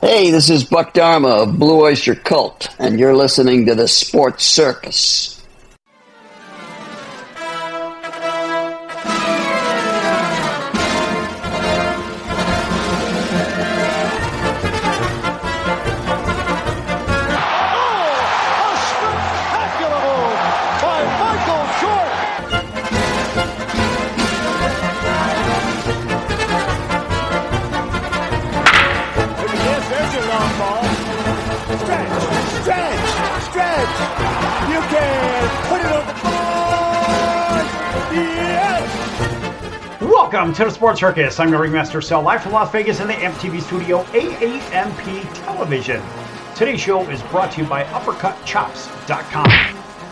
Hey, this is Buck Dharma of Blue Oyster Cult, and you're listening to the Sports Circus. Welcome to the Sports Circus. I'm your ringmaster, Sal, live from Las Vegas in the MTV studio, AAMP Television. Today's show is brought to you by UppercutChops.com.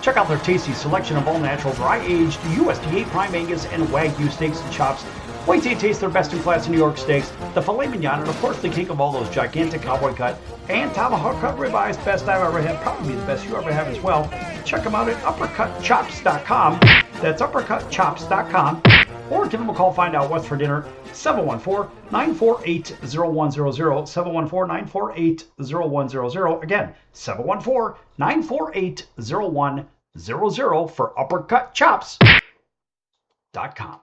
Check out their tasty selection of all-natural, dry-aged USDA Prime Angus and Wagyu steaks and chops. Wait till you taste their best-in-class New York steaks, the filet mignon, and of course the king of all those gigantic cowboy cut and tomahawk cut ribeyes. Best I've ever had, probably the best you ever have as well. Check them out at UppercutChops.com. That's UppercutChops.com. Or give them a call, find out what's for dinner, 714-948-0100, 714-948-0100. Again, 714-948-0100 for UppercutChops.com.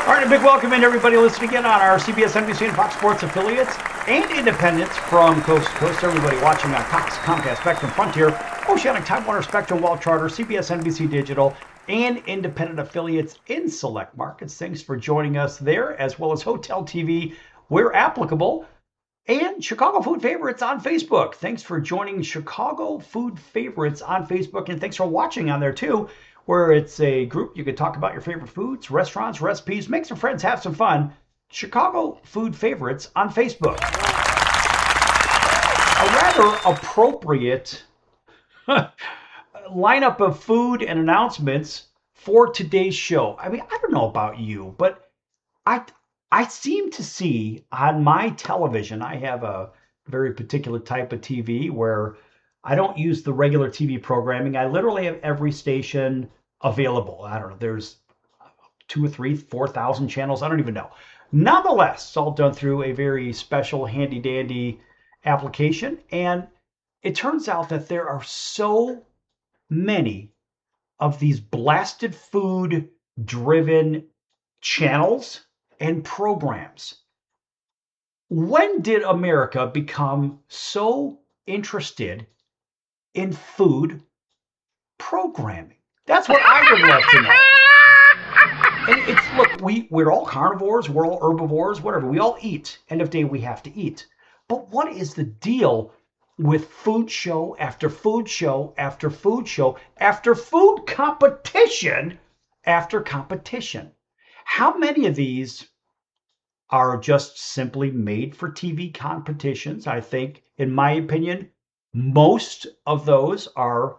All right, a big welcome in everybody listening in on our CBS, NBC, and Fox Sports affiliates and independents from coast to coast. Everybody watching on Cox, Comcast, Spectrum, Frontier, Oceanic, Time Warner, Spectrum, Wall Charter, CBS, NBC Digital, and independent affiliates in select markets. Thanks for joining us there, as well as Hotel TV, where applicable, and Chicago Food Favorites on Facebook. Thanks for joining Chicago Food Favorites on Facebook, and thanks for watching on there too, where it's a group you can talk about your favorite foods, restaurants, recipes, make some friends, have some fun. Chicago Food Favorites on Facebook. A rather appropriate lineup of food and announcements for today's show. I mean, I don't know about you, but I seem to see on my television, I have a very particular type of TV where I don't use the regular TV programming. I literally have every station available. I don't know, there's 2 or 3, 4,000 channels. I don't even know. Nonetheless, it's all done through a very special handy dandy application. And it turns out that there are so many of these blasted food driven channels and programs. When did America become so interested in food programming? That's what I would love to know. And it's, look, we're all carnivores, we're all herbivores, whatever. We all eat. End of day, we have to eat. But what is the deal with food show after food show after food show after food competition after competition? How many of these are just simply made for TV competitions? I think, in my opinion, most of those are,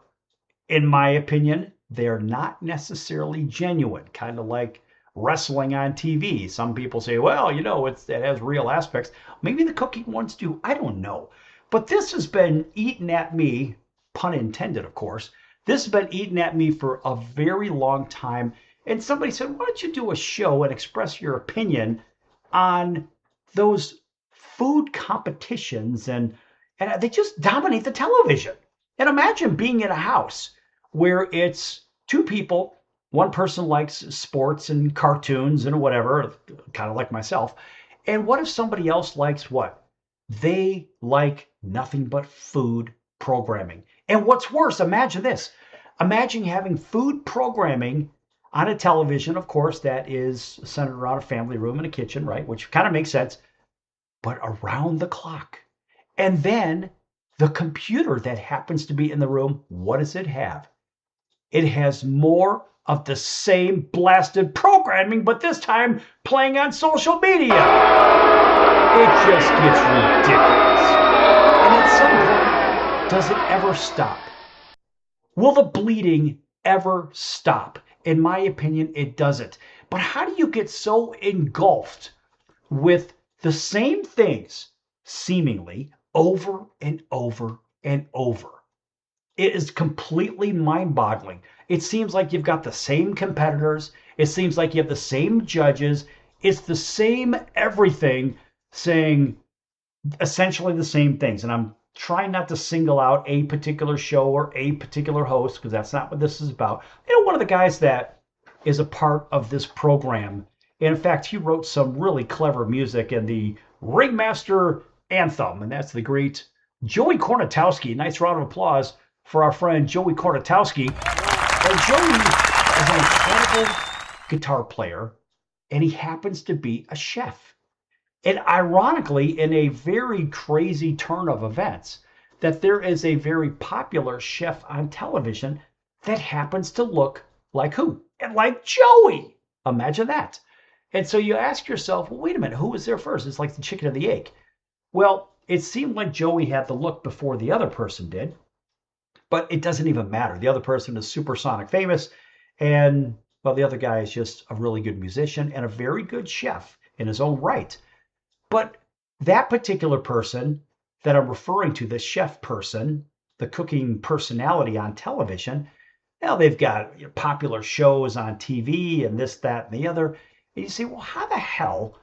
in my opinion, they're not necessarily genuine, kind of like wrestling on TV. Some people say, well, you know, it has real aspects. Maybe the cooking ones do. I don't know. But this has been eating at me, pun intended, of course. This has been eating at me for a very long time. And somebody said, why don't you do a show and express your opinion on those food competitions? And they just dominate the television. And imagine being in a house where it's 2 people. One person likes sports and cartoons and whatever, kind of like myself. And what if somebody else likes what? They like nothing but food programming. And what's worse, imagine this. Imagine having food programming on a television, of course, that is centered around a family room and a kitchen, right? Which kind of makes sense. But around the clock. And then the computer that happens to be in the room, what does it have? It has more of the same blasted programming, but this time playing on social media. It just gets ridiculous. And at some point, does it ever stop? Will the bleeding ever stop? In my opinion, it doesn't. But how do you get so engulfed with the same things, seemingly, over and over and over? It is completely mind-boggling. It seems like you've got the same competitors. It seems like you have the same judges. It's the same everything saying essentially the same things. And I'm trying not to single out a particular show or a particular host because that's not what this is about. One of the guys that is a part of this program, and in fact, he wrote some really clever music in the Ringmaster Anthem, and that's the great Joey Kornatowski. Nice round of applause for our friend Joey Kornatowski. And Joey is an incredible guitar player, and he happens to be a chef. And ironically, in a very crazy turn of events, that there is a very popular chef on television that happens to look like who? And like Joey. Imagine that. And so you ask yourself, well, wait a minute, who was there first? It's like the chicken and the egg. Well, it seemed like Joey had the look before the other person did, but it doesn't even matter. The other person is supersonic famous, and well, the other guy is just a really good musician and a very good chef in his own right. But that particular person that I'm referring to, the chef person, the cooking personality on television, now they've got popular shows on TV and this, that, and the other. And you say, well, how the hell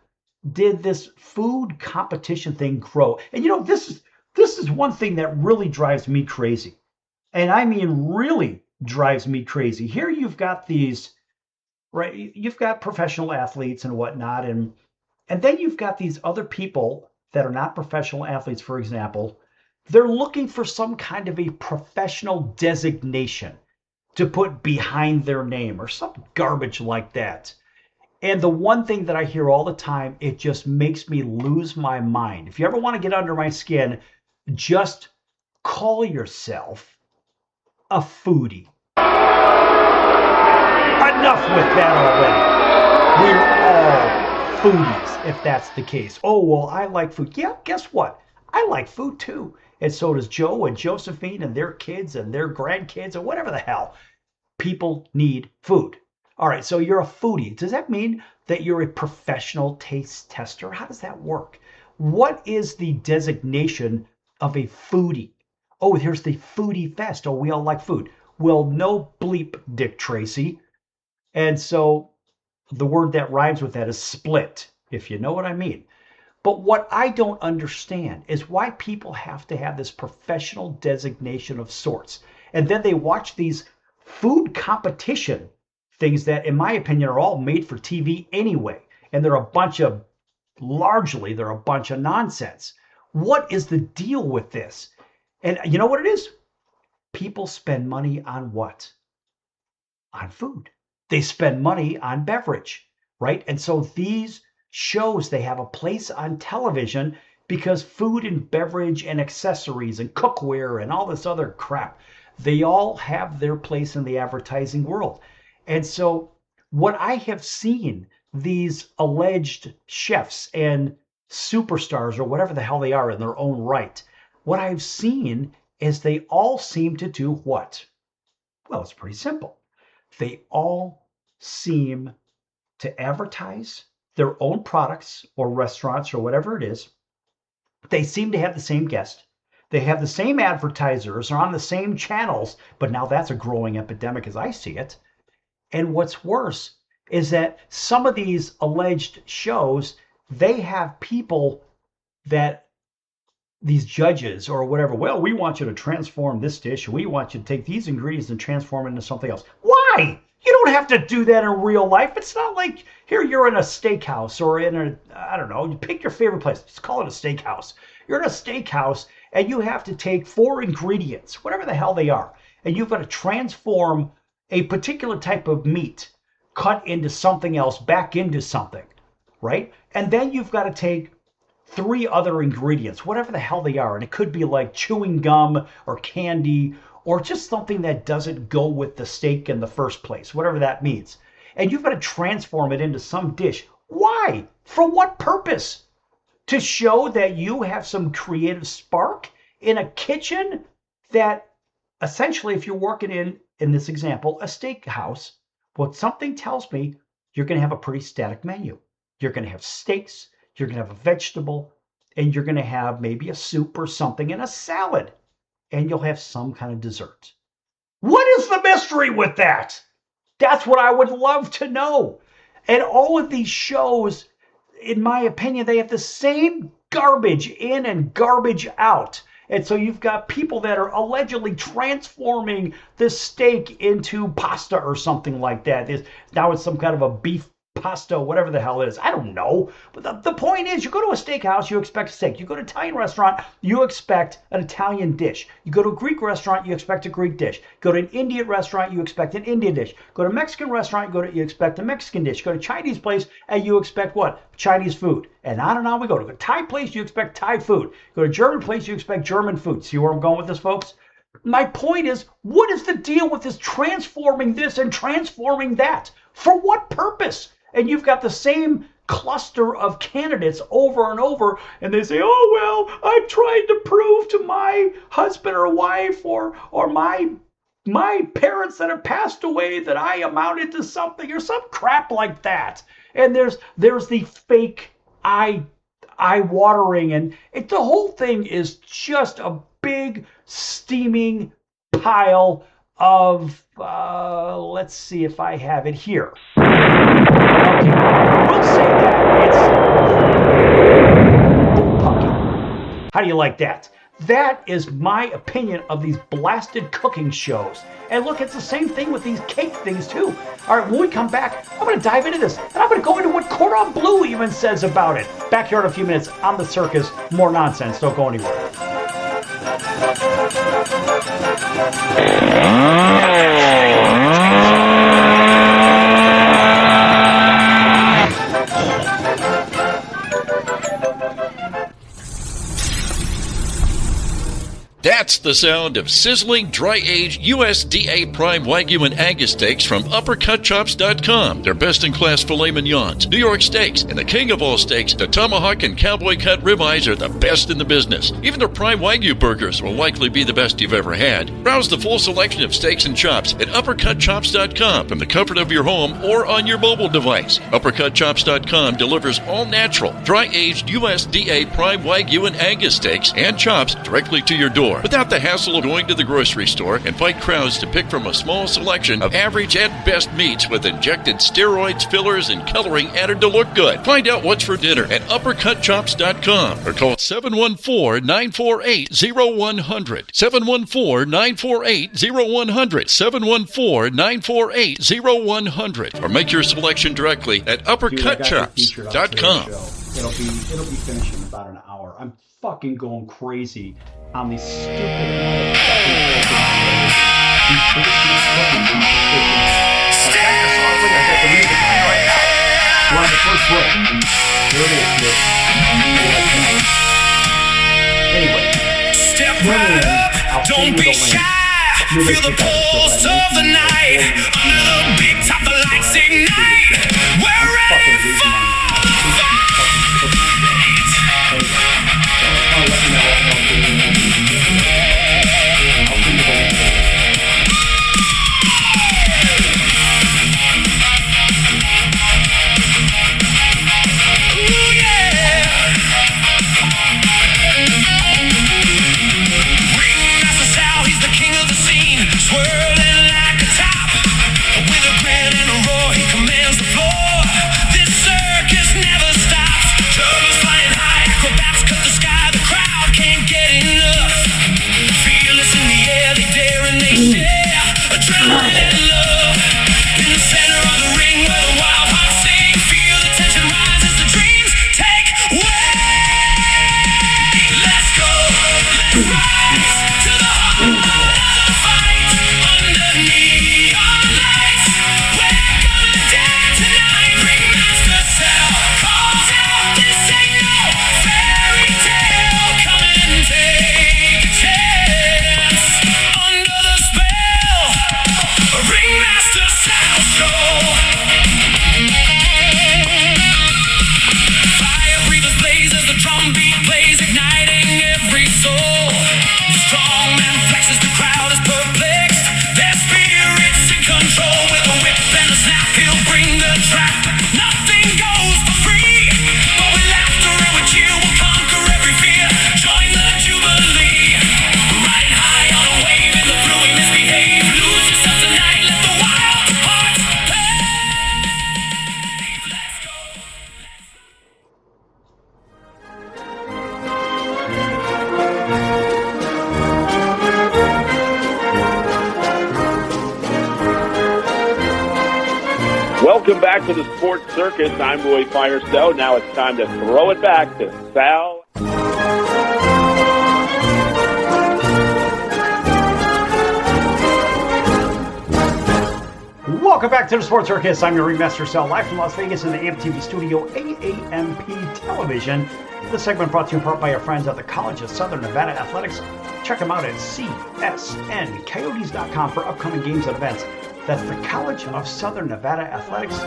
did this food competition thing grow? And this is one thing that really drives me crazy. And I mean really drives me crazy. Here you've got these, right? You've got professional athletes and whatnot, and then you've got these other people that are not professional athletes, for example. They're looking for some kind of a professional designation to put behind their name or some garbage like that. And the one thing that I hear all the time, it just makes me lose my mind. If you ever want to get under my skin, just call yourself a foodie. Enough with that already. We're all foodies, if that's the case. Oh, well, I like food. Yeah, guess what? I like food too. And so does Joe and Josephine and their kids and their grandkids or whatever the hell. People need food. All right, so you're a foodie. Does that mean that you're a professional taste tester? How does that work? What is the designation of a foodie? Oh, here's the Foodie Fest. Oh, we all like food. Well, no bleep, Dick Tracy. And so the word that rhymes with that is split, if you know what I mean. But what I don't understand is why people have to have this professional designation of sorts. And then they watch these food competition things that, in my opinion, are all made for TV anyway. And they're a bunch of nonsense. What is the deal with this? And you know what it is? People spend money on what? On food. They spend money on beverage, right? And so these shows, they have a place on television because food and beverage and accessories and cookware and all this other crap, they all have their place in the advertising world. And so what I have seen these alleged chefs and superstars or whatever the hell they are in their own right, what I've seen is they all seem to do what? Well, it's pretty simple. They all seem to advertise their own products or restaurants or whatever it is. They seem to have the same guest. They have the same advertisers, are on the same channels, but now that's a growing epidemic as I see it. And what's worse is that some of these alleged shows, they have people that these judges or whatever, well, we want you to transform this dish. We want you to take these ingredients and transform it into something else. Why? You don't have to do that in real life. It's not like here you're in a steakhouse or in a, I don't know, you pick your favorite place. Just call it a steakhouse. You're in a steakhouse and you have to take 4 ingredients, whatever the hell they are, and you've got to transform a particular type of meat, cut into something else, back into something, right? And then you've got to take 3 other ingredients, whatever the hell they are. And it could be like chewing gum or candy or just something that doesn't go with the steak in the first place, whatever that means. And you've got to transform it into some dish. Why? For what purpose? To show that you have some creative spark in a kitchen that essentially, if you're working in this example, a steakhouse, well, something tells me you're going to have a pretty static menu. You're going to have steaks, you're going to have a vegetable, and you're going to have maybe a soup or something and a salad, and you'll have some kind of dessert. What is the mystery with that? That's what I would love to know. And all of these shows, in my opinion, they have the same garbage in and garbage out. And so you've got people that are allegedly transforming this steak into pasta or something like that. Now it's some kind of a beef pasta, whatever the hell it is. I don't know. But the point is, you go to a steakhouse, you expect a steak. You go to an Italian restaurant, you expect an Italian dish. You go to a Greek restaurant, you expect a Greek dish. Go to an Indian restaurant, you expect an Indian dish. Go to a Mexican restaurant, you expect a Mexican dish. Go to a Chinese place, and you expect what? Chinese food. And on and on we go. To a Thai place, you expect Thai food. Go to a German place, you expect German food. See where I'm going with this, folks? My point is, what is the deal with this transforming this and transforming that? For what purpose? And you've got the same cluster of candidates over and over, and they say, oh, well, I'm trying to prove to my husband or wife or my parents that have passed away that I amounted to something or some crap like that. And there's the fake eye-watering, and the whole thing is just a big, steaming pile of, let's see if I have it here. Okay, we'll say that it's bullpucky. How do you like that? That is my opinion of these blasted cooking shows. And look, it's the same thing with these cake things too. All right, when we come back, I'm going to dive into this. And I'm going to go into what Cordon Bleu even says about it. Back here in a few minutes on The Circus. More nonsense. Don't go anywhere. That's the sound of sizzling, dry-aged USDA Prime Wagyu and Angus steaks from UpperCutChops.com. Their best-in-class filet mignons, New York steaks, and the king of all steaks, the tomahawk and cowboy cut ribeyes are the best in the business. Even their Prime Wagyu burgers will likely be the best you've ever had. Browse the full selection of steaks and chops at UpperCutChops.com from the comfort of your home or on your mobile device. UpperCutChops.com delivers all-natural, dry-aged USDA Prime Wagyu and Angus steaks and chops directly to your door, without the hassle of going to the grocery store and fight crowds to pick from a small selection of average and best meats with injected steroids, fillers, and coloring added to look good. Find out what's for dinner at UpperCutChops.com or call 714-948-0100. 714-948-0100. 714-948-0100. Or make your selection directly at UpperCutChops.com. It'll be finished in about an hour. I'm fucking going crazy on these stupid motherfucking We're on the first break. Here it is, kid. Anyway, step right up, don't be shy. Feel the pulse of the night. Under the big top, the lights ignite. We're ready for fight. I'll let you know what I'll do. With a grin and a roar, he commands the floor. This circus Welcome back to the Sports Circus. I'm Roy Firestone. Now it's time to throw it back to Sal. Welcome back to the Sports Circus. I'm your ringmaster, Sal, live from Las Vegas in the AMP studio, AAMP Television. This segment brought to you in part by our friends at the College of Southern Nevada Athletics. Check them out at csncoyotes.com for upcoming games and events. That's the College of Southern Nevada Athletics,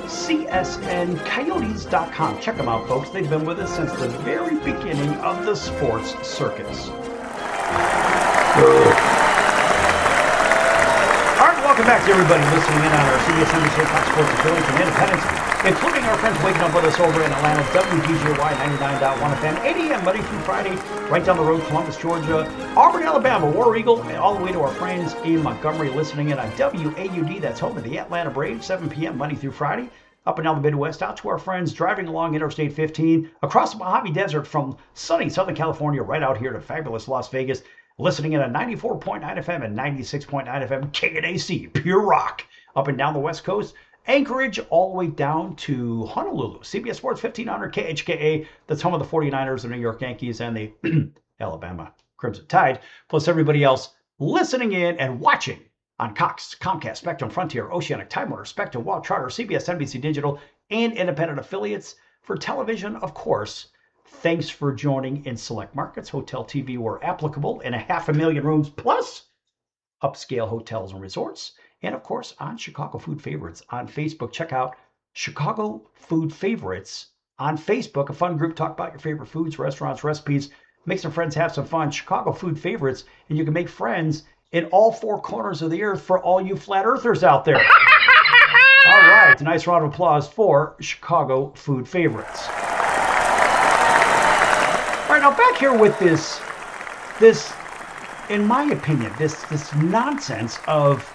csncoyotes.com. Check them out, folks. They've been with us since the very beginning of the Sports Circus. All right, welcome back to everybody listening in on our CBS NBC Fox Sports affiliate from Independence, including our friends waking up with us over in Atlanta, WPGY 99.1 FM, 8 a.m. Monday through Friday, right down the road, Columbus, Georgia, Auburn, Alabama, War Eagle, and all the way to our friends in Montgomery listening in on WAUD, that's home of the Atlanta Braves, 7 p.m. Monday through Friday, up and down the Midwest, out to our friends driving along Interstate 15, across the Mojave Desert from sunny Southern California, right out here to fabulous Las Vegas, listening in on 94.9 FM and 96.9 FM, KNAC, pure rock, up and down the West Coast, Anchorage all the way down to Honolulu. CBS Sports 1500 KHKA, that's home of the 49ers, the New York Yankees, and the Alabama Crimson Tide, plus everybody else listening in and watching on Cox, Comcast, Spectrum, Frontier, Oceanic, Time Warner, Spectrum, Wild Charter, CBS, NBC Digital, and independent affiliates. For television, of course, thanks for joining in select markets, hotel TV where applicable, in 500,000 rooms plus upscale hotels and resorts. And of course, on Chicago Food Favorites on Facebook. Check out Chicago Food Favorites on Facebook, a fun group. Talk about your favorite foods, restaurants, recipes. Make some friends, have some fun. Chicago Food Favorites, and you can make friends in all four corners of the earth for all you flat earthers out there. All right, a nice round of applause for Chicago Food Favorites. All right, now back here with this, in my opinion, this nonsense of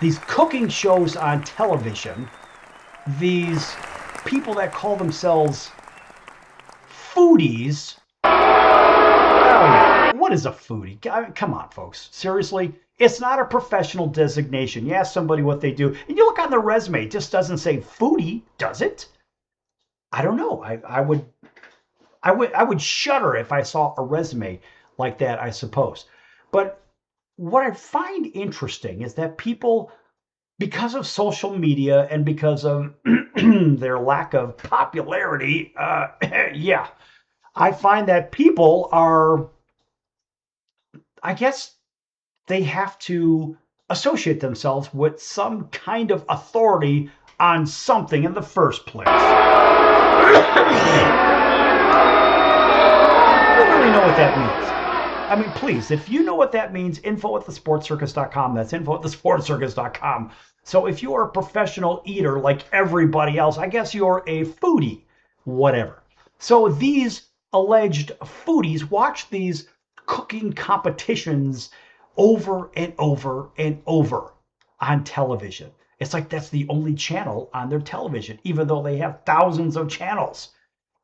these cooking shows on television, these people that call themselves foodies. What is a foodie? I mean, come on, folks. Seriously? It's not a professional designation. You ask somebody what they do, and you look on their resume, it just doesn't say foodie, does it? I don't know. I would shudder if I saw a resume like that, I suppose. But what I find interesting is that people, because of social media and because of their lack of popularity, I find that people are, I guess they have to associate themselves with some kind of authority on something in the first place. I don't really know what that means. I mean, please, if you know what that means, info@thesportscircus.com. That's info@thesportscircus.com. So if you are a professional eater like everybody else, I guess you're a foodie, whatever. So these alleged foodies watch these cooking competitions over and over and over on television. It's like that's the only channel on their television, even though they have thousands of channels.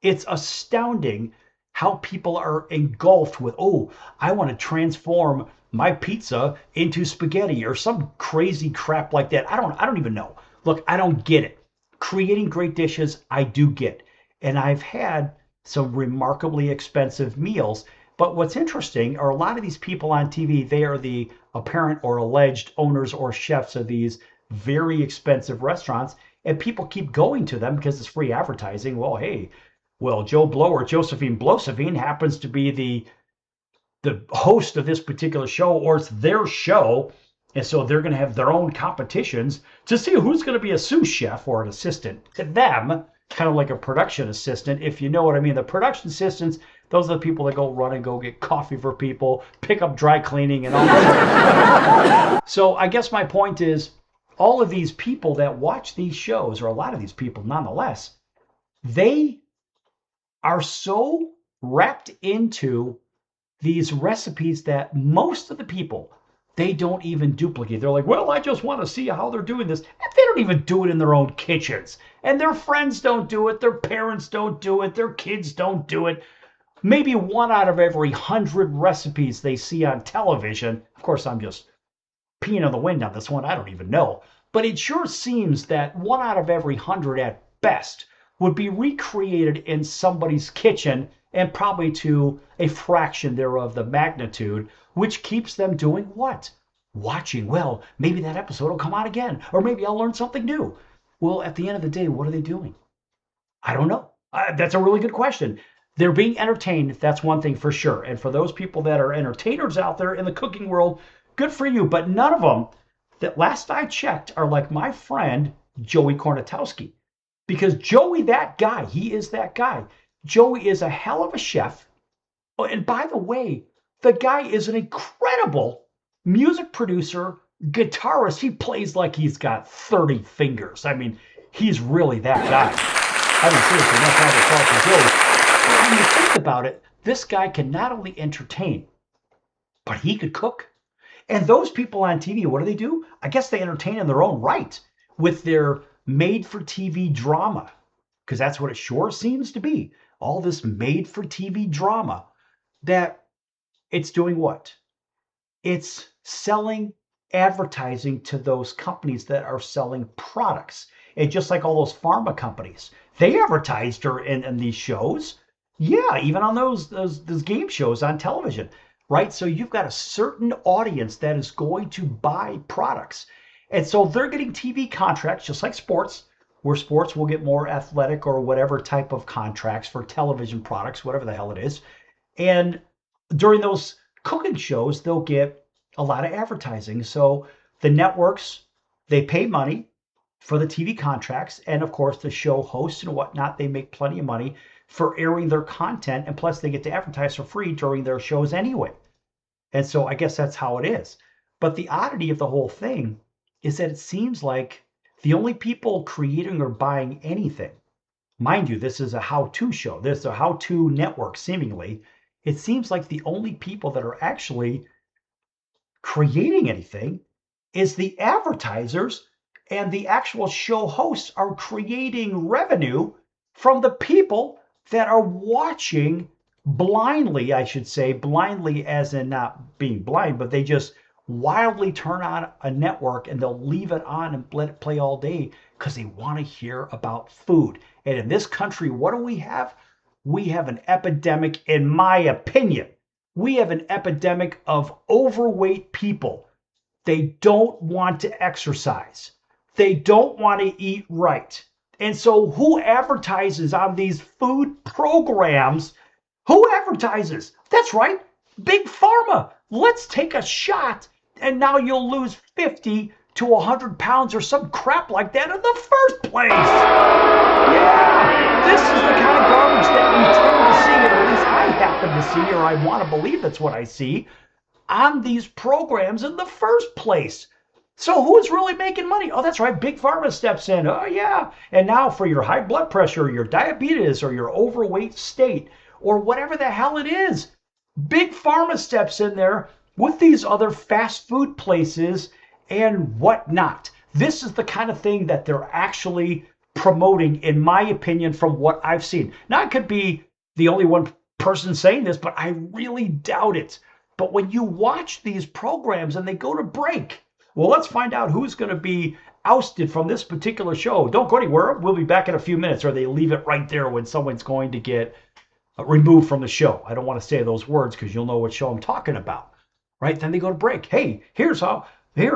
It's astounding how people are engulfed with, oh, I want to transform my pizza into spaghetti or some crazy crap like that. I don't even know. Look, I don't get it. Creating great dishes, I do get. And I've had some remarkably expensive meals. But what's interesting are a lot of these people on TV, they are the apparent or alleged owners or chefs of these very expensive restaurants. And people keep going to them because it's free advertising. Well, hey, Joe Blow or Josephine Blosephine happens to be the host of this particular show, or it's their show, and so they're going to have their own competitions to see who's going to be a sous chef or an assistant to them, kind of like a production assistant, if you know what I mean. The production assistants, those are the people that go run and go get coffee for people, pick up dry cleaning and all that. So I guess my point is, all of these people that watch these shows, or a lot of these people nonetheless, they are so wrapped into these recipes that most of the people, they don't even duplicate. They're like, well, I just want to see how they're doing this. And they don't even do it in their own kitchens. And their friends don't do it. Their parents don't do it. Their kids don't do it. Maybe 1 out of every 100 recipes they see on television. Of course, I'm just peeing on the wind on this one. I don't even know. But it sure seems that 1 out of every 100 at best would be recreated in somebody's kitchen, and probably to a fraction thereof the magnitude, which keeps them doing what? Watching. Well, maybe that episode will come out again, or maybe I'll learn something new. Well, at the end of the day, what are they doing? I don't know. That's a really good question. They're being entertained. That's one thing for sure. And for those people that are entertainers out there in the cooking world, good for you. But none of them, that last I checked, are like my friend Joey Kornatowski. Because Joey, that guy, he is that guy. Joey is a hell of a chef. Oh, and by the way, the guy is an incredible music producer, guitarist. He plays like he's got 30 fingers. I mean, he's really that guy. I mean, seriously, that's how they call it Joey. But when you think about it, this guy can not only entertain, but he could cook. And those people on TV, what do? I guess they entertain in their own right with their made-for-TV drama, because that's what it sure seems to be. All this made-for-TV drama, that it's doing what? It's selling advertising to those companies that are selling products. And just like all those pharma companies, they advertised her in these shows. Yeah, even on those game shows on television, right? So you've got a certain audience that is going to buy products. And so they're getting TV contracts, just like sports, where sports will get more athletic or whatever type of contracts for television products, whatever the hell it is. And during those cooking shows, they'll get a lot of advertising. So the networks, they pay money for the TV contracts. And of course, the show hosts and whatnot, they make plenty of money for airing their content. And plus, they get to advertise for free during their shows anyway. And so I guess that's how it is. But the oddity of the whole thing is that it seems like the only people creating or buying anything, mind you, this is a how-to show, this is a how-to network seemingly, it seems like the only people that are actually creating anything is the advertisers, and the actual show hosts are creating revenue from the people that are watching blindly, I should say, blindly as in not being blind, but they just wildly turn on a network and they'll leave it on and let it play all day because they want to hear about food. And in this country, what do we have? We have an epidemic, in my opinion. We have an epidemic of overweight people. They don't want to exercise. They don't want to eat right. And so who advertises on these food programs? Who advertises? That's right, Big Pharma. Let's take a shot and now you'll lose 50 to 100 pounds or some crap like that in the first place. Yeah, this is the kind of garbage that we tend to see, or at least I happen to see, or I want to believe that's what I see, on these programs in the first place. So who's really making money? Oh, that's right, Big Pharma steps in. Oh, yeah. And now for your high blood pressure, your diabetes, or your overweight state, or whatever the hell it is, Big Pharma steps in there with these other fast food places and whatnot. This is the kind of thing that they're actually promoting, in my opinion, from what I've seen. Now, I could be the only one person saying this, but I really doubt it. But when you watch these programs and they go to break, well, let's find out who's going to be ousted from this particular show. Don't go anywhere. We'll be back in a few minutes, or they leave it right there when someone's going to get removed from the show. I don't want to say those words because you'll know what show I'm talking about. Right? Then they go to break. Hey, here,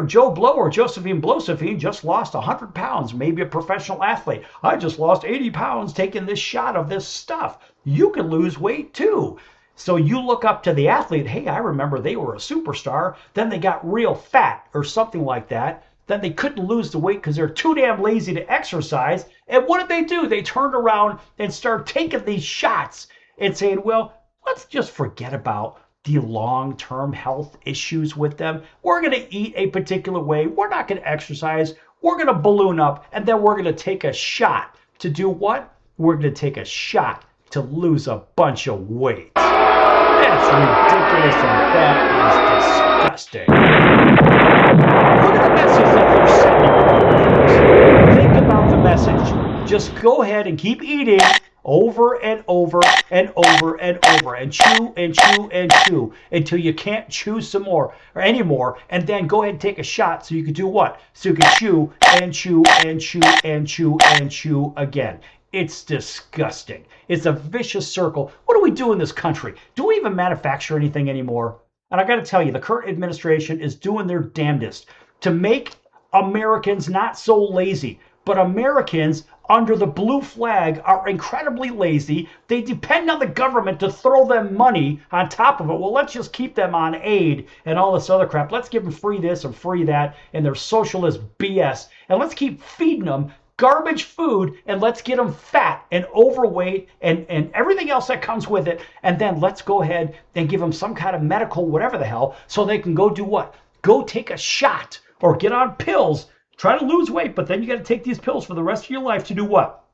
Joe Blow or Josephine Blosephine just lost 100 pounds, maybe a professional athlete. I just lost 80 pounds taking this shot of this stuff. You can lose weight too. So you look up to the athlete. Hey, I remember they were a superstar. Then they got real fat or something like that. Then they couldn't lose the weight because they're too damn lazy to exercise. And what did? They turned around and started taking these shots and saying, well, let's just forget about the long-term health issues with them. We're going to eat a particular way. We're not going to exercise. We're going to balloon up. And then we're going to take a shot to do what? We're going to take a shot to lose a bunch of weight. That's ridiculous, and that is disgusting. Look at the message that they're sending. Think about the message. Just go ahead and keep eating over and over and over and over and chew and chew and chew until you can't chew some more or anymore, and then go ahead and take a shot so you can do what? So you can chew and chew and chew and chew and chew again. It's disgusting. It's a vicious circle. What do we do in this country? Do we even manufacture anything anymore? And I got to tell you, the current administration is doing their damnedest to make Americans not so lazy. But Americans under the blue flag are incredibly lazy. They depend on the government to throw them money on top of it. Well, let's just keep them on aid and all this other crap. Let's give them free this and free that and their socialist BS. And let's keep feeding them garbage food, and let's get them fat and overweight and everything else that comes with it. And then let's go ahead and give them some kind of medical whatever the hell so they can go do what? Go take a shot or get on pills. Try to lose weight, but then you got to take these pills for the rest of your life to do what?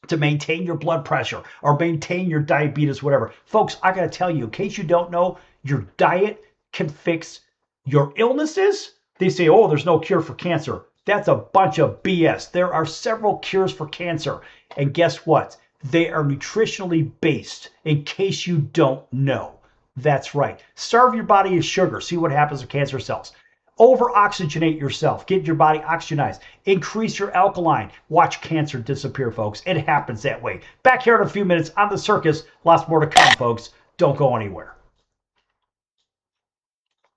To maintain your blood pressure or maintain your diabetes, whatever. Folks, I got to tell you, in case you don't know, your diet can fix your illnesses. They say, oh, there's no cure for cancer. That's a bunch of BS. There are several cures for cancer. And guess what? They are nutritionally based, in case you don't know. That's right. Starve your body of sugar. See what happens with cancer cells. Over-oxygenate yourself. Get your body oxygenized. Increase your alkaline. Watch cancer disappear, folks. It happens that way. Back here in a few minutes on The Circus. Lots more to come, folks. Don't go anywhere.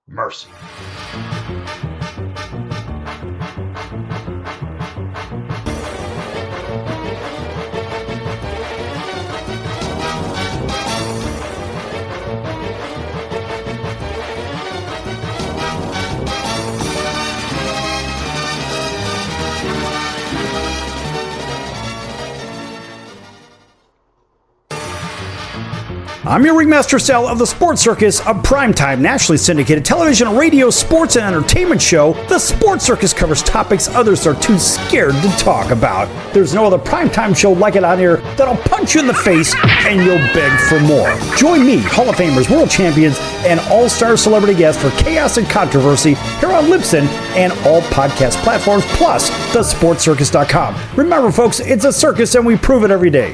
Mercy. I'm your ringmaster Sal of the Sports Circus, a primetime, nationally syndicated television, radio, sports, and entertainment show. The Sports Circus covers topics others are too scared to talk about. There's no other primetime show like it on here that'll punch you in the face and you'll beg for more. Join me, Hall of Famers, world champions, and all-star celebrity guests for chaos and controversy here on Libsyn and all podcast platforms, plus thesportscircus.com. Remember, folks, it's a circus and we prove it every day.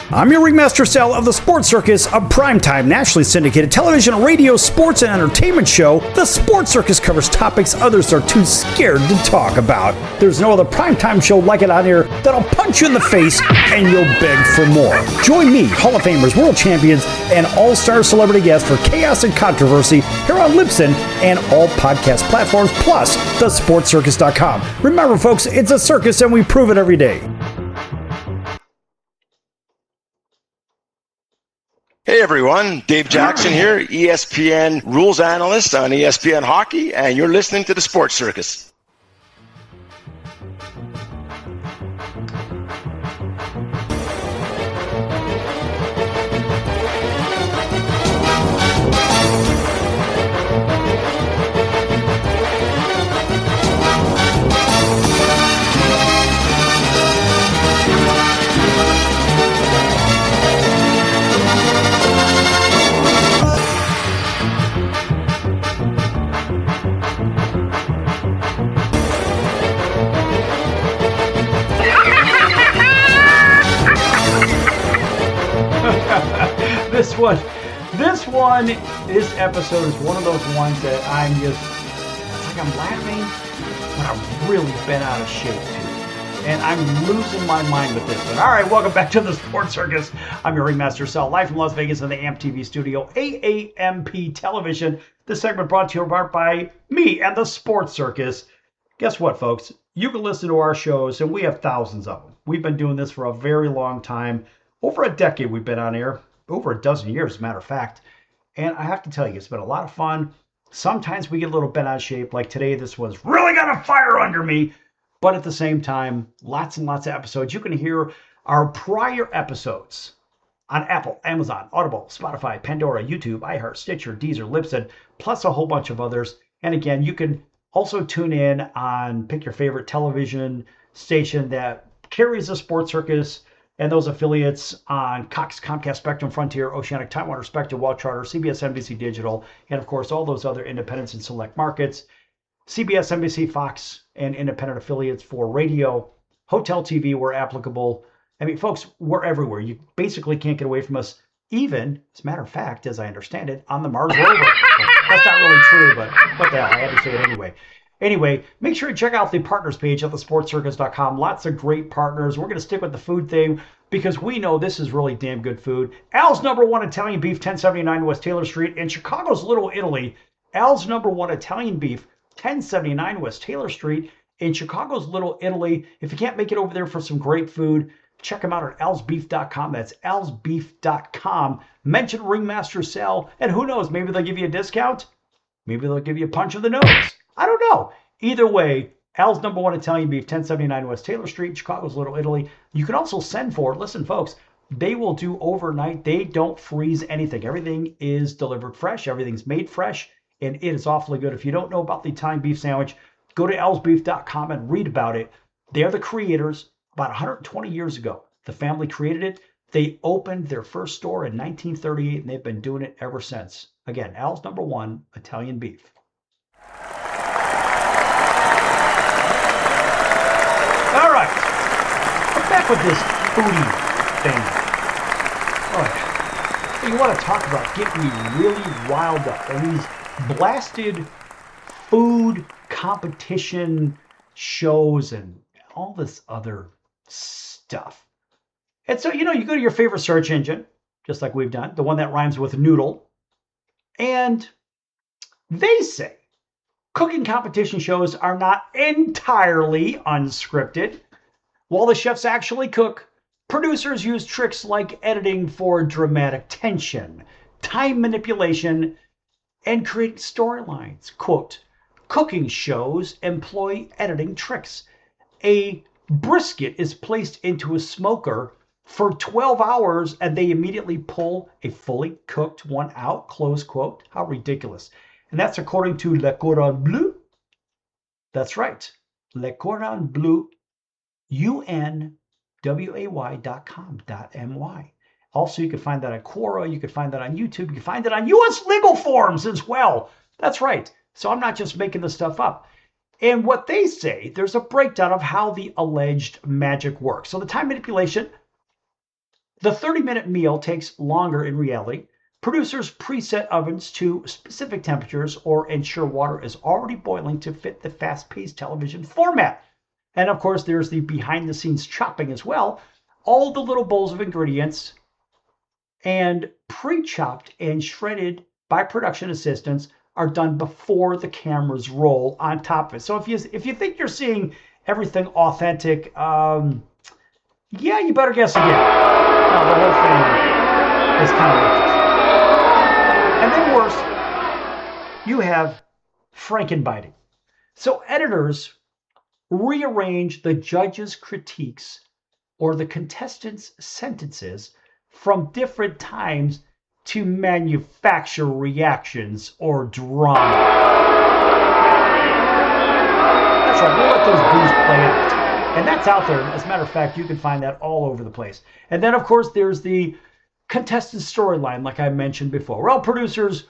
I'm your ringmaster Sal of the Sports Circus, a primetime, nationally syndicated television, radio, sports, and entertainment show. The Sports Circus covers topics others are too scared to talk about. There's no other primetime show like it on here that'll punch you in the face and you'll beg for more. Join me, Hall of Famers, world champions, and all-star celebrity guests for chaos and controversy here on Libsyn and all podcast platforms, plus thesportscircus.com. Remember, folks, it's a circus and we prove it every day. Hey everyone, Dave Jackson here, ESPN rules analyst on ESPN Hockey, and you're listening to the Sports Circus. This episode is one of those ones that it's like I'm laughing, but I'm really bent out of shape too. And I'm losing my mind with this one. All right, welcome back to the Sports Circus. I'm your ringmaster, Sal, live from Las Vegas in the AMP TV studio, AAMP Television. This segment brought to you by me and the Sports Circus. Guess what, folks? You can listen to our shows, and we have thousands of them. We've been doing this for a very long time. Over a decade we've been on air. Over a dozen years, as a matter of fact. And I have to tell you, it's been a lot of fun. Sometimes we get a little bent out of shape. Like today, this was really got a fire under me. But at the same time, lots and lots of episodes. You can hear our prior episodes on Apple, Amazon, Audible, Spotify, Pandora, YouTube, iHeart, Stitcher, Deezer, Libsyn, plus a whole bunch of others. And again, you can also tune in on, pick your favorite television station that carries the Sports Circus and those affiliates on Cox, Comcast, Spectrum, Frontier, Oceanic, Time Warner, Spectrum, Wall Charter, CBS, NBC Digital, and of course all those other independents in select markets, CBS, NBC, Fox, and independent affiliates for radio, hotel TV where applicable. I mean, folks, we're everywhere. You basically can't get away from us, even, as a matter of fact, as I understand it, on the Mars rover. That's not really true, but what the hell, I had to say it anyway. Anyway, make sure to check out the partners page at thesportscircus.com. Lots of great partners. We're going to stick with the food thing because we know this is really damn good food. Al's #1 Italian Beef, 1079 West Taylor Street in Chicago's Little Italy. Al's #1 Italian Beef, 1079 West Taylor Street in Chicago's Little Italy. If you can't make it over there for some great food, check them out at alsbeef.com. That's alsbeef.com. Mention Ringmaster Sal, and who knows, maybe they'll give you a discount. Maybe they'll give you a punch in the nose. I don't know. Either way, Al's #1 Italian Beef, 1079 West Taylor Street, Chicago's Little Italy. You can also send for it. Listen, folks, they will do overnight. They don't freeze anything. Everything is delivered fresh. Everything's made fresh, and it is awfully good. If you don't know about the Italian beef sandwich, go to alsbeef.com and read about it. They're the creators. About 120 years ago, the family created it. They opened their first store in 1938, and they've been doing it ever since. Again, Al's #1 Italian Beef. All right, I'm back with this foodie thing. All right, you want to talk about getting me really riled up and these blasted food competition shows and all this other stuff. And so, you go to your favorite search engine, just like we've done, the one that rhymes with noodle, and they say cooking competition shows are not entirely unscripted. While the chefs actually cook, producers use tricks like editing for dramatic tension, time manipulation, and creating storylines. Quote, cooking shows employ editing tricks. A brisket is placed into a smoker for 12 hours and they immediately pull a fully cooked one out, close quote. How ridiculous. And that's according to Le Cordon Bleu. That's right. Le Cordon Bleu, unway.com.my. Also, you can find that on Quora. You can find that on YouTube. You can find it on U.S. legal forums as well. That's right. So I'm not just making this stuff up. And what they say, there's a breakdown of how the alleged magic works. So the time manipulation, the 30-minute meal takes longer in reality. Producers preset ovens to specific temperatures or ensure water is already boiling to fit the fast-paced television format. And of course, there's the behind-the-scenes chopping as well. All the little bowls of ingredients and pre-chopped and shredded by production assistants are done before the cameras roll on top of it. So if you think you're seeing everything authentic, yeah, you better guess again. Now, the whole thing is kind of like this. And then worse, you have Frankenbiting. So editors rearrange the judges' critiques or the contestants' sentences from different times to manufacture reactions or drama. That's right, we'll let those boos play out. And that's out there. As a matter of fact, you can find that all over the place. And then, of course, there's the contestant storyline, like I mentioned before. Well, producers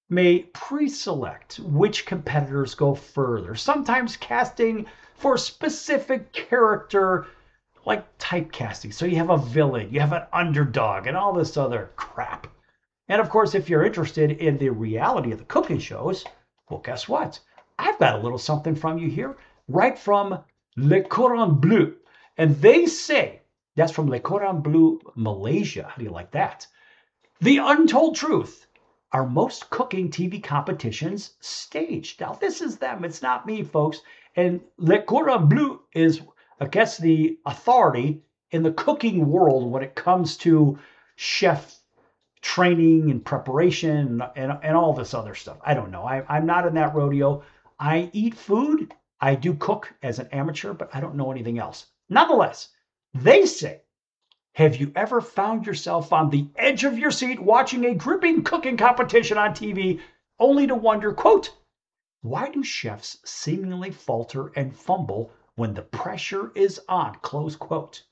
may pre-select which competitors go further, sometimes casting for a specific character, like typecasting. So you have a villain, you have an underdog, and all this other crap. And of course, if you're interested in the reality of the cooking shows, well, guess what? I've got a little something from you here, right from Le Cordon Bleu. And they say, that's from Le Cordon Bleu, Malaysia. How do you like that? The untold truth. Are most cooking TV competitions staged? Now, this is them. It's not me, folks. And Le Cordon Bleu is, I guess, the authority in the cooking world when it comes to chef training and preparation and all this other stuff. I don't know. I'm not in that rodeo. I eat food. I do cook as an amateur, but I don't know anything else. Nonetheless, they say, have you ever found yourself on the edge of your seat watching a gripping cooking competition on TV only to wonder, quote, why do chefs seemingly falter and fumble when the pressure is on, close quote.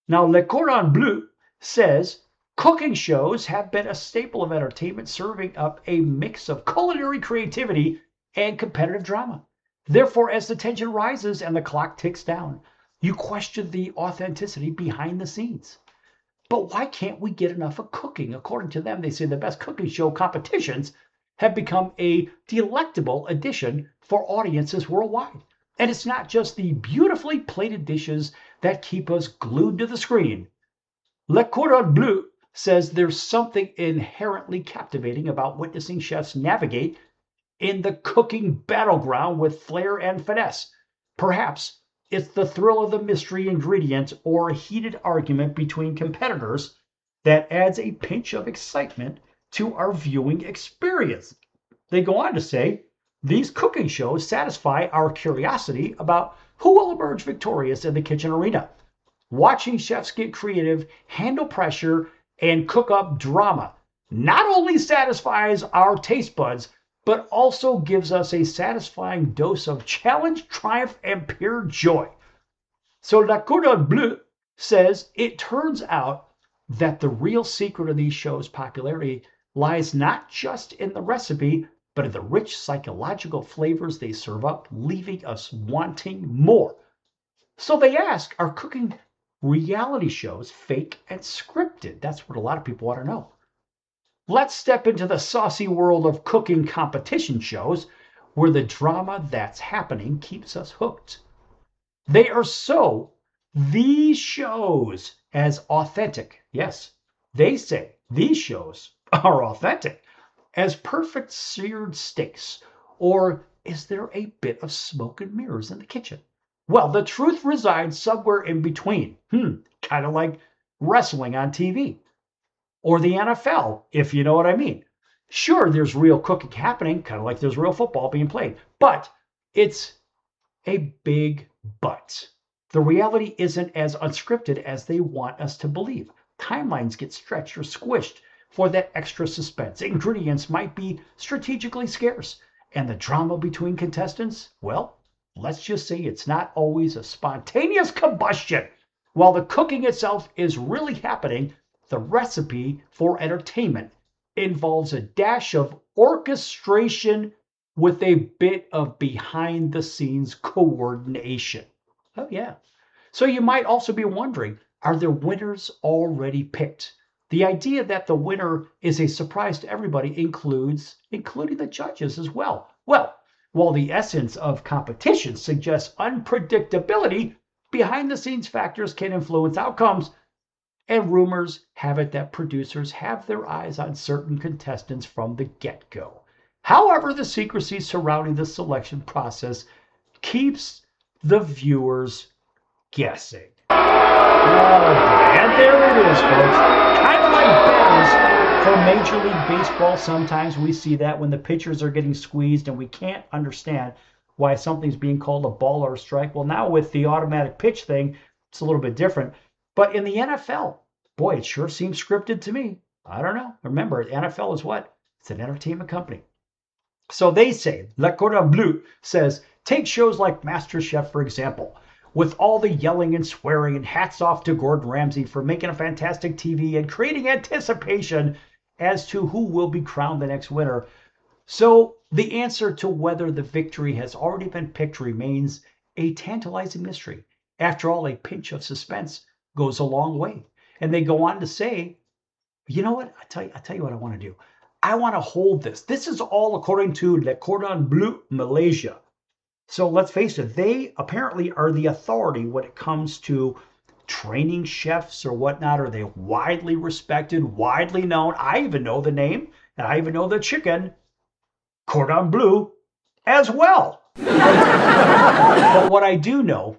Now, Le Cordon Bleu says cooking shows have been a staple of entertainment, serving up a mix of culinary creativity and competitive drama. Therefore, as the tension rises and the clock ticks down, you question the authenticity behind the scenes. But why can't we get enough of cooking? According to them, they say the best cooking show competitions have become a delectable addition for audiences worldwide. And it's not just the beautifully plated dishes that keep us glued to the screen. Le Cordon Bleu says there's something inherently captivating about witnessing chefs navigate in the cooking battleground with flair and finesse. Perhaps it's the thrill of the mystery ingredient or a heated argument between competitors that adds a pinch of excitement to our viewing experience. They go on to say, these cooking shows satisfy our curiosity about who will emerge victorious in the kitchen arena. Watching chefs get creative, handle pressure, and cook up drama not only satisfies our taste buds, but also gives us a satisfying dose of challenge, triumph, and pure joy. So Le Cordon Bleu says it turns out that the real secret of these shows' popularity lies not just in the recipe, but in the rich psychological flavors they serve up, leaving us wanting more. So they ask, are cooking reality shows fake and scripted? That's what a lot of people want to know. Let's step into the saucy world of cooking competition shows where the drama that's happening keeps us hooked. They are so, these shows, as authentic. Yes, they say these shows are authentic as perfect seared steaks. Or is there a bit of smoke and mirrors in the kitchen? Well, the truth resides somewhere in between. Kind of like wrestling on TV. Or the NFL, if you know what I mean. Sure, there's real cooking happening, kind of like there's real football being played. But it's a big but. The reality isn't as unscripted as they want us to believe. Timelines get stretched or squished for that extra suspense. Ingredients might be strategically scarce. And the drama between contestants, well, let's just say it's not always a spontaneous combustion. While the cooking itself is really happening, the recipe for entertainment involves a dash of orchestration with a bit of behind-the-scenes coordination. Oh, yeah. So you might also be wondering, are there winners already picked? The idea that the winner is a surprise to everybody including the judges as well. Well, while the essence of competition suggests unpredictability, behind-the-scenes factors can influence outcomes. And rumors have it that producers have their eyes on certain contestants from the get-go. However, the secrecy surrounding the selection process keeps the viewers guessing. Oh, and there it is, folks. Kind of like bettors for Major League Baseball, sometimes we see that when the pitchers are getting squeezed and we can't understand why something's being called a ball or a strike. Well, now with the automatic pitch thing, it's a little bit different. But in the NFL, boy, it sure seems scripted to me. I don't know. Remember, NFL is what? It's an entertainment company. So they say, Le Cordon Bleu says, take shows like MasterChef, for example, with all the yelling and swearing, and hats off to Gordon Ramsay for making a fantastic TV and creating anticipation as to who will be crowned the next winner. So the answer to whether the victory has already been picked remains a tantalizing mystery. After all, a pinch of suspense goes a long way. And they go on to say, you know what? I tell you what I want to do. I want to hold this. This is all according to Le Cordon Bleu Malaysia. So let's face it, they apparently are the authority when it comes to training chefs or whatnot. Are they widely respected, widely known? I even know the name, and I even know the chicken, Cordon Bleu, as well. But what I do know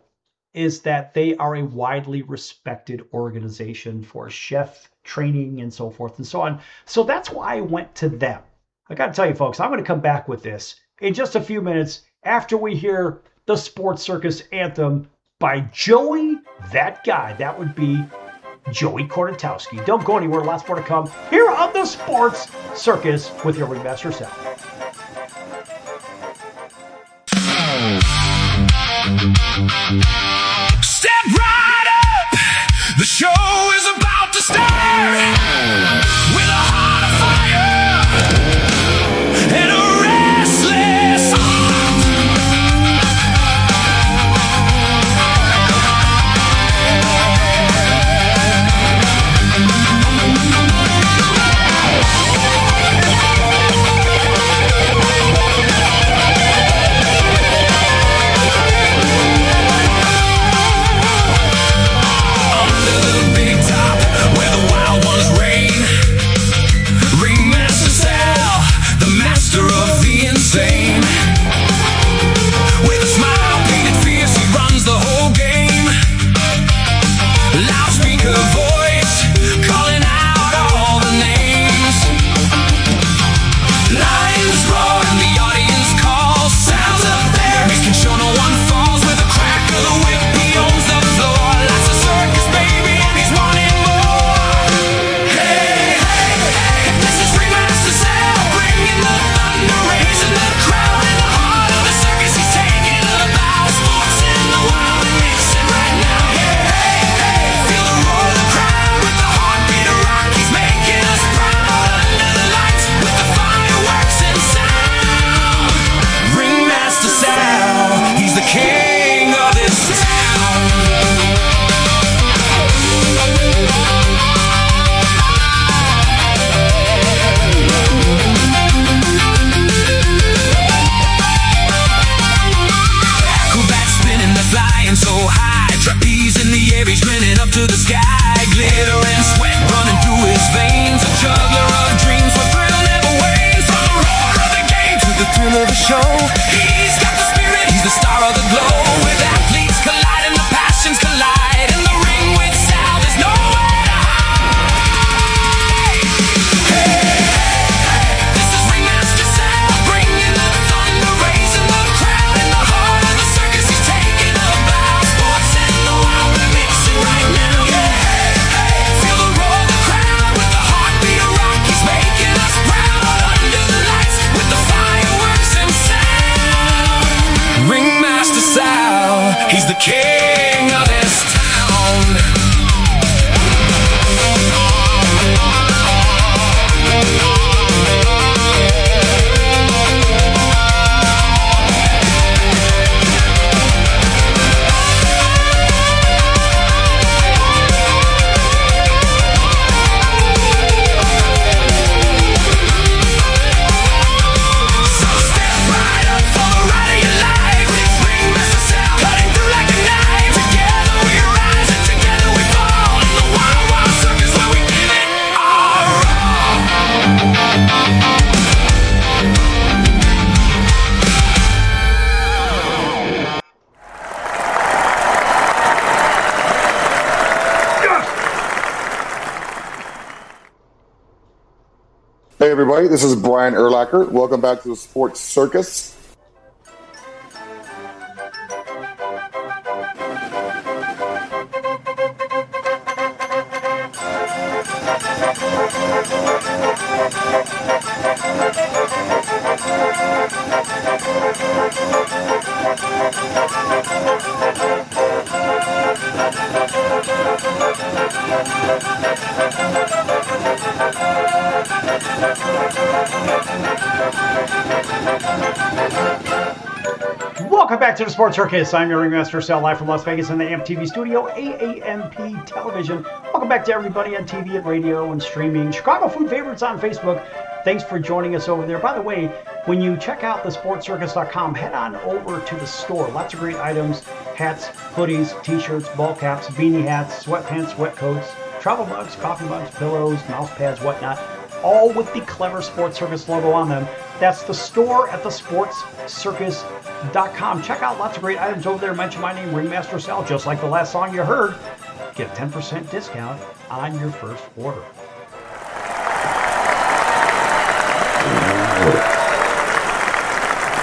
is that they are a widely respected organization for chef training and so forth and so on. So that's why I went to them. I got to tell you, folks, I'm going to come back with this in just a few minutes after we hear the Sports Circus anthem by Joey, that guy. That would be Joey Kornatowski. Don't go anywhere. Lots more to come here on the Sports Circus with your ringmaster Sal. Step right up! The show is about to start! With a heart of fire! And a restless heart! Hey everybody, this is Brian Urlacher. Welcome back to the Sports Circus. Welcome back to the Sports Circus. I'm your ringmaster, Sal, live from Las Vegas in the AMTV studio, AAMP television. Welcome back to everybody on TV and radio and streaming. Chicago Food Favorites on Facebook. Thanks for joining us over there. By the way, when you check out thesportscircus.com, head on over to the store. Lots of great items, hats, hoodies, t-shirts, ball caps, beanie hats, sweatpants, sweat coats, travel mugs, coffee mugs, pillows, mouse pads, whatnot, all with the clever Sports Circus logo on them. That's the store at thesportscircus.com. Check out lots of great items over there. Mention my name, Ringmaster Sal, just like the last song you heard. Get a 10% discount on your first order.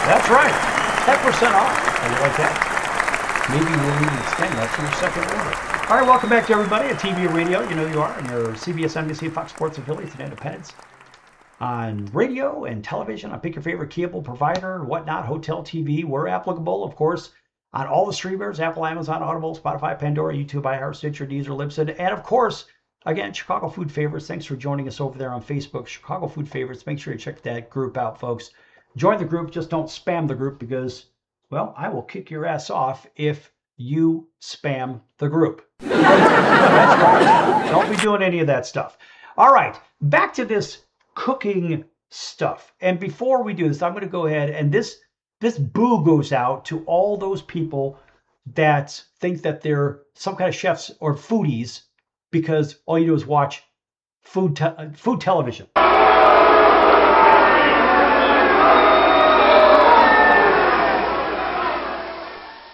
That's right, 10% off. How do you like that? Maybe we'll even extend that to your second order. All right, welcome back to everybody at TV and radio. You know you are, and your CBS, NBC, Fox Sports affiliates and independents. On radio and television, on pick your favorite cable provider, whatnot, hotel TV, where applicable, of course, on all the streamers, Apple, Amazon, Audible, Spotify, Pandora, YouTube, iHeart, Stitcher, Deezer, Libsyn, and of course, again, Chicago Food Favorites. Thanks for joining us over there on Facebook, Chicago Food Favorites. Make sure you check that group out, folks. Join the group. Just don't spam the group because, well, I will kick your ass off if you spam the group. That's right. Don't be doing any of that stuff. All right, back to this cooking stuff. And before we do this, I'm going to go ahead and this boo goes out to all those people that think that they're some kind of chefs or foodies because all you do is watch food television.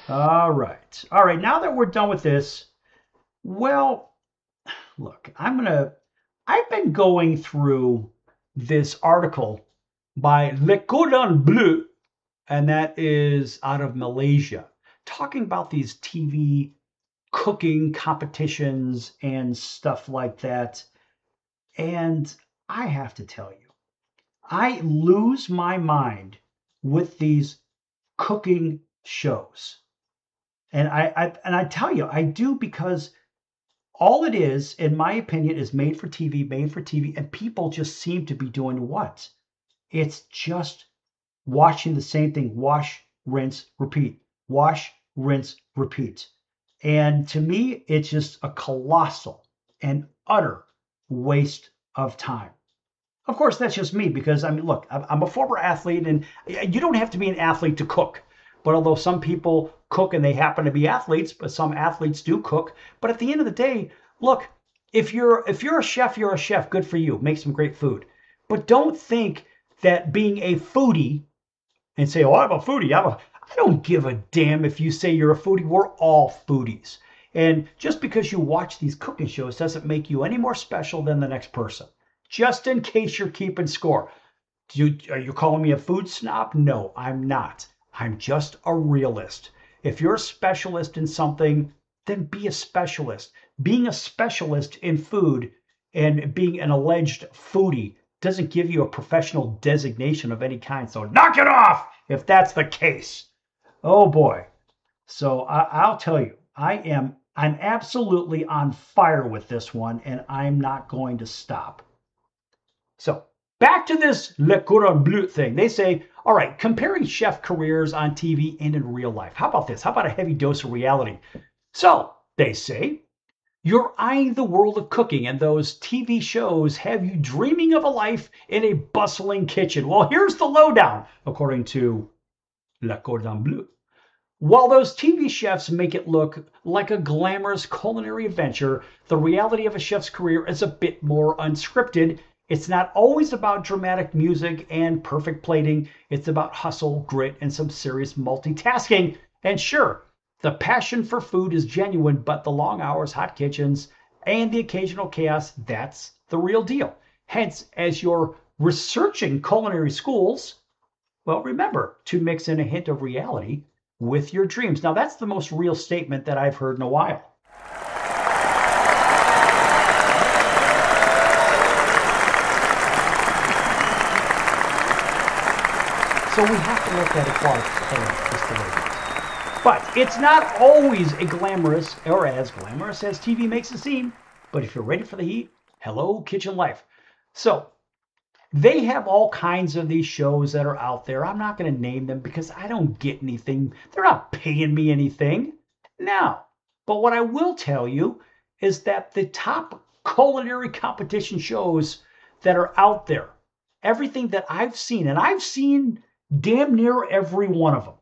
All right. Now that we're done with this, well, look, I've been going through this article by Le Cordon Bleu, and that is out of Malaysia, talking about these TV cooking competitions and stuff like that. And I have to tell you, I lose my mind with these cooking shows. And I tell you, I do, because all it is, in my opinion, is made for TV, and people just seem to be doing what? It's just watching the same thing. Wash, rinse, repeat. Wash, rinse, repeat. And to me, it's just a colossal and utter waste of time. Of course, that's just me, because, I mean, look, I'm a former athlete, and you don't have to be an athlete to cook. But although some people cook and they happen to be athletes, but some athletes do cook. But at the end of the day, look, if you're a chef, you're a chef. Good for you. Make some great food. But don't think that being a foodie and say, oh, I'm a foodie. I don't give a damn if you say you're a foodie. We're all foodies. And just because you watch these cooking shows doesn't make you any more special than the next person. Just in case you're keeping score. Are you calling me a food snob? No, I'm not. I'm just a realist. If you're a specialist in something, then be a specialist. Being a specialist in food and being an alleged foodie doesn't give you a professional designation of any kind. So knock it off if that's the case. Oh boy. So I'll tell you, I'm absolutely on fire with this one, and I'm not going to stop. So back to this Le Cordon Bleu thing. They say, all right, comparing chef careers on TV and in real life. How about this? How about a heavy dose of reality? So, they say, you're eyeing the world of cooking, and those TV shows have you dreaming of a life in a bustling kitchen. Well, here's the lowdown, according to Le Cordon Bleu. While those TV chefs make it look like a glamorous culinary adventure, the reality of a chef's career is a bit more unscripted. It's not always about dramatic music and perfect plating. It's about hustle, grit, and some serious multitasking. And sure, the passion for food is genuine, but the long hours, hot kitchens, and the occasional chaos, that's the real deal. Hence, as your researching culinary schools, well, remember to mix in a hint of reality with your dreams. Now, that's the most real statement that I've heard in a while. So we have to let that applause just a little bit. But it's not always as glamorous as TV makes it seem. But if you're ready for the heat, hello, Kitchen Life. So they have all kinds of these shows that are out there. I'm not going to name them because I don't get anything. They're not paying me anything. No. But what I will tell you is that the top culinary competition shows that are out there, everything that I've seen, and I've seen damn near every one of them,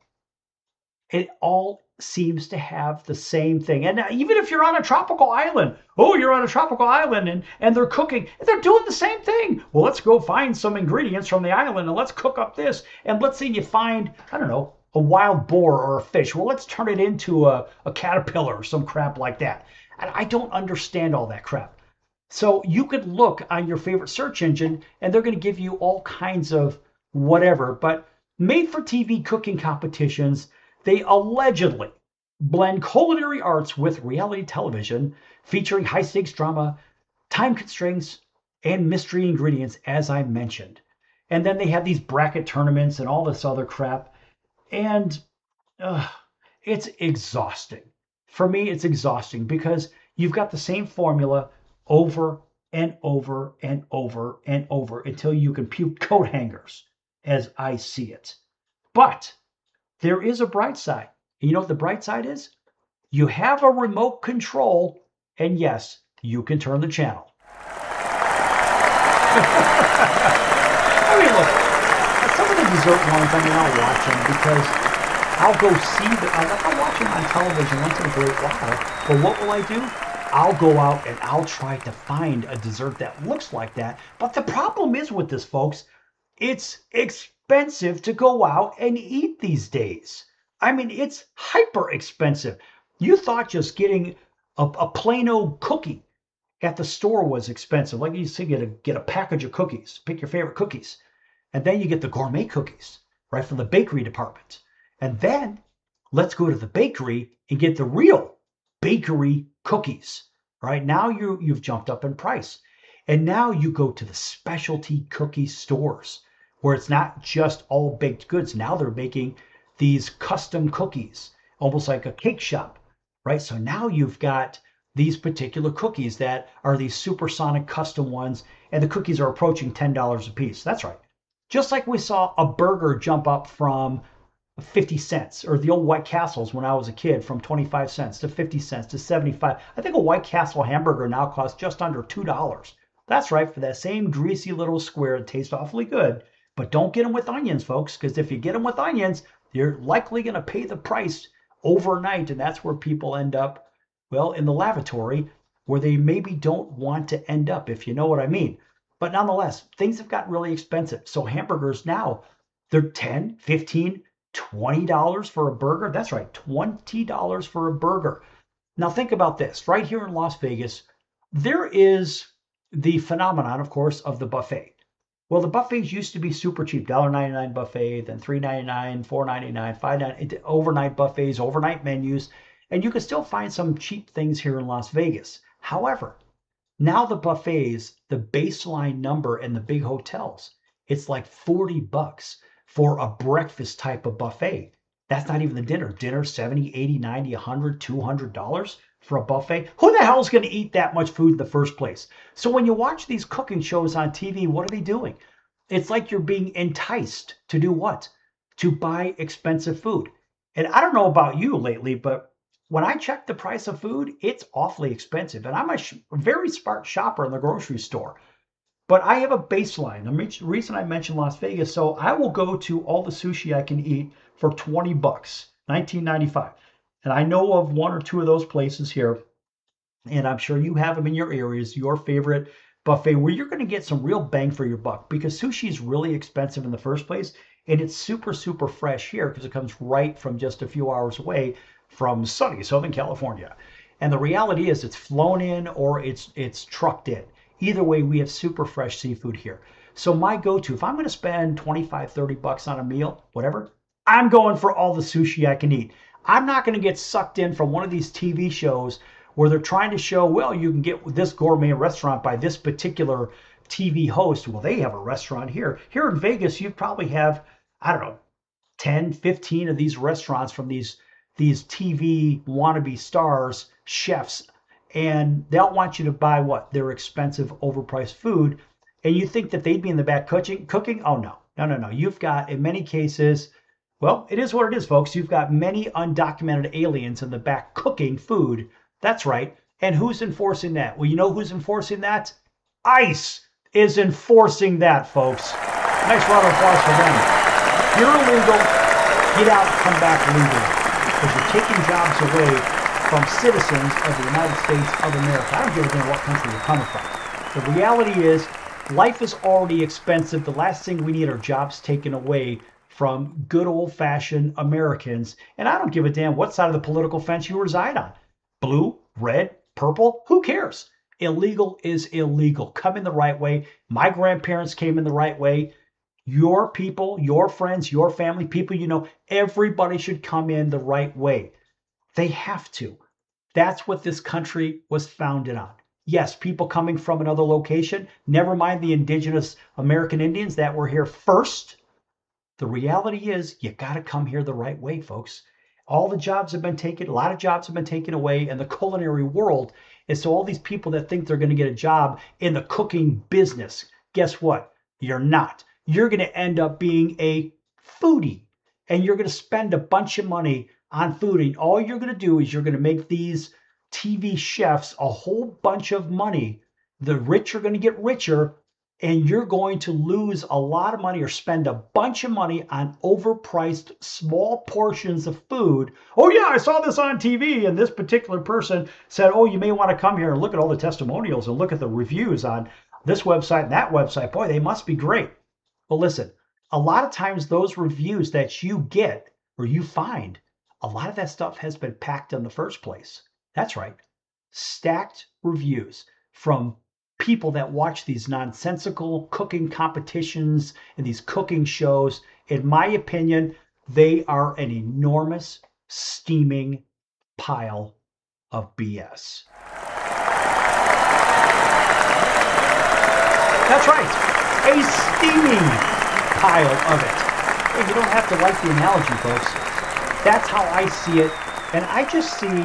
it all seems to have the same thing. And even if you're on a tropical island, you're on a tropical island and they're cooking, they're doing the same thing. Well, let's go find some ingredients from the island and let's cook up this. And let's say you find, I don't know, a wild boar or a fish. Well, let's turn it into a caterpillar or some crap like that. And I don't understand all that crap. So you could look on your favorite search engine and they're going to give you all kinds of whatever. But made for TV cooking competitions, they allegedly blend culinary arts with reality television, featuring high-stakes drama, time constraints, and mystery ingredients, as I mentioned. And then they have these bracket tournaments and all this other crap. And it's exhausting. For me, it's exhausting because you've got the same formula over and over and over and over until you can puke coat hangers, as I see it. But there is a bright side. And you know what the bright side is? You have a remote control, and yes, you can turn the channel. I mean, look, some of the dessert ones, I'll watch them because I'll go see them. I'll watch them on television once in a great while. But what will I do? I'll go out and I'll try to find a dessert that looks like that. But the problem is with this, folks, it's expensive to go out and eat these days. I mean, it's hyper expensive. You thought just getting a plain old cookie at the store was expensive. Like you used to get a package of cookies, pick your favorite cookies. And then you get the gourmet cookies, right, from the bakery department. And then let's go to the bakery and get the real bakery cookies. Right now you've jumped up in price. And now you go to the specialty cookie stores where it's not just all baked goods. Now they're making these custom cookies, almost like a cake shop, right? So now you've got these particular cookies that are these supersonic custom ones, and the cookies are approaching $10 a piece. That's right. Just like we saw a burger jump up from 50 cents, or the old White Castles when I was a kid, from 25 cents to 50 cents to 75. I think a White Castle hamburger now costs just under $2. That's right, for that same greasy little square. It tastes awfully good, but don't get them with onions, folks, because if you get them with onions, you're likely going to pay the price overnight, and that's where people end up, well, in the lavatory, where they maybe don't want to end up, if you know what I mean. But nonetheless, things have gotten really expensive. So hamburgers now, they're $10, $15, $20 for a burger. That's right, $20 for a burger. Now think about this. Right here in Las Vegas, there is the phenomenon, of course, of the buffet. Well, the buffets used to be super cheap, $1.99 buffet, then $3.99, $4.99, $5.99, overnight buffets, overnight menus, and you can still find some cheap things here in Las Vegas. However, now the buffets, the baseline number in the big hotels, it's like $40 for a breakfast type of buffet. That's not even the dinner. Dinner, $70, $80, $90, $100, $200 for a buffet. Who the hell is going to eat that much food in the first place? So when you watch these cooking shows on TV, what are they doing? It's like you're being enticed to do what? To buy expensive food. And I don't know about you lately, but when I check the price of food, it's awfully expensive. And I'm a very smart shopper in the grocery store. But I have a baseline. The reason I mentioned Las Vegas, so I will go to all the sushi I can eat for $20, $19.95. And I know of one or two of those places here, and I'm sure you have them in your areas, your favorite buffet, where you're going to get some real bang for your buck, because sushi is really expensive in the first place, and it's super, super fresh here because it comes right from just a few hours away from sunny Southern California. And the reality is it's flown in or it's trucked in. Either way, we have super fresh seafood here. So my go-to, if I'm going to spend 25, 30 bucks on a meal, whatever, I'm going for all the sushi I can eat. I'm not going to get sucked in from one of these TV shows where they're trying to show, well, you can get this gourmet restaurant by this particular TV host. Well, they have a restaurant here. Here in Vegas, you probably have, I don't know, 10, 15 of these restaurants from these TV wannabe stars, chefs, and they'll want you to buy what? Their expensive, overpriced food. And you think that they'd be in the back cooking? Oh, no. No. You've got, in many cases, well, it is what it is, folks. You've got many undocumented aliens in the back cooking food. That's right. And who's enforcing that? Well, you know who's enforcing that? ICE is enforcing that, folks. Nice round of applause for them. If you're illegal, get out, come back legally. Because you're taking jobs away from citizens of the United States of America. I don't give a damn what country you're coming from. The reality is, life is already expensive. The last thing we need are jobs taken away from good old-fashioned Americans. And I don't give a damn what side of the political fence you reside on. Blue, red, purple, who cares? Illegal is illegal. Come in the right way. My grandparents came in the right way. Your people, your friends, your family, people you know, everybody should come in the right way. They have to. That's what this country was founded on. Yes, people coming from another location, never mind the indigenous American Indians that were here first. The reality is you got to come here the right way, folks. All the jobs have been taken, a lot of jobs have been taken away in the culinary world. And so all these people that think they're going to get a job in the cooking business, guess what? You're not. You're going to end up being a foodie, and you're going to spend a bunch of money on food. And all you're going to do is you're going to make these TV chefs a whole bunch of money. The rich are going to get richer, and you're going to lose a lot of money or spend a bunch of money on overpriced small portions of food. Oh yeah, I saw this on TV, and this particular person said, oh, you may want to come here and look at all the testimonials and look at the reviews on this website and that website. Boy, they must be great. Well, listen, a lot of times those reviews that you get or you find, a lot of that stuff has been packed in the first place. That's right. Stacked reviews from people that watch these nonsensical cooking competitions and these cooking shows. In my opinion, they are an enormous, steaming pile of BS. That's right. A steaming pile of it. Hey, you don't have to like the analogy, folks. That's how I see it. And I just see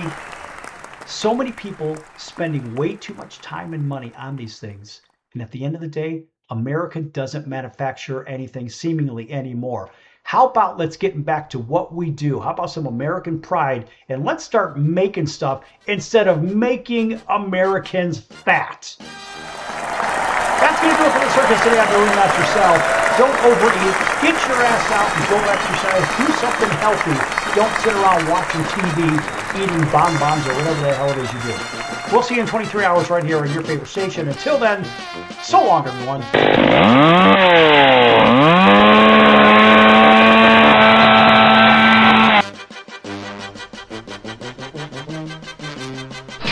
so many people spending way too much time and money on these things. And at the end of the day, America doesn't manufacture anything seemingly anymore. How about let's get back to what we do? How about some American pride? And let's start making stuff instead of making Americans fat. That's going to do it for the circus today. I'm the Ringmaster Sal. Don't overeat. Get your ass out and go exercise. Do something healthy. Don't sit around watching TV, eating bonbons or whatever the hell it is you do. We'll see you in 23 hours right here on your favorite station. Until then, so long, everyone.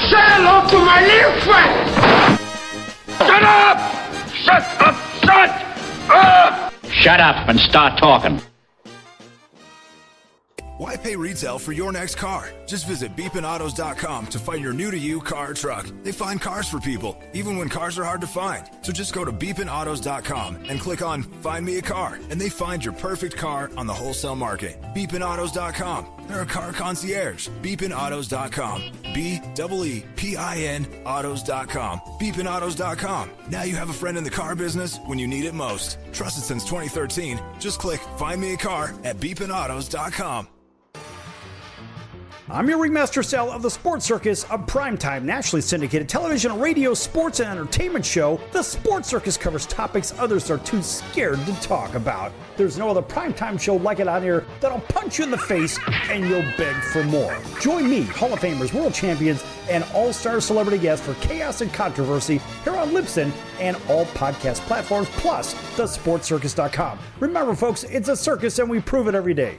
Say hello to my little friend! Shut up! Shut up! Shut up! Shut up and start talking. Why pay retail for your next car? Just visit beepinautos.com to find your new-to-you car or truck. They find cars for people, even when cars are hard to find. So just go to beepinautos.com and click on Find Me a Car, and they find your perfect car on the wholesale market. Beepinautos.com. They're a car concierge. Beepinautos.com. B-E-E-P-I-N autos.com. Beepinautos.com. Now you have a friend in the car business when you need it most. Trusted since 2013. Just click Find Me a Car at beepinautos.com. I'm your Ringmaster Sal of the Sports Circus, a primetime, nationally syndicated television, radio, sports, and entertainment show. The Sports Circus covers topics others are too scared to talk about. There's no other primetime show like it out here that'll punch you in the face and you'll beg for more. Join me, Hall of Famers, world champions, and all-star celebrity guests for Chaos and Controversy here on Libsyn and all podcast platforms, plus thesportscircus.com. Remember, folks, it's a circus and we prove it every day.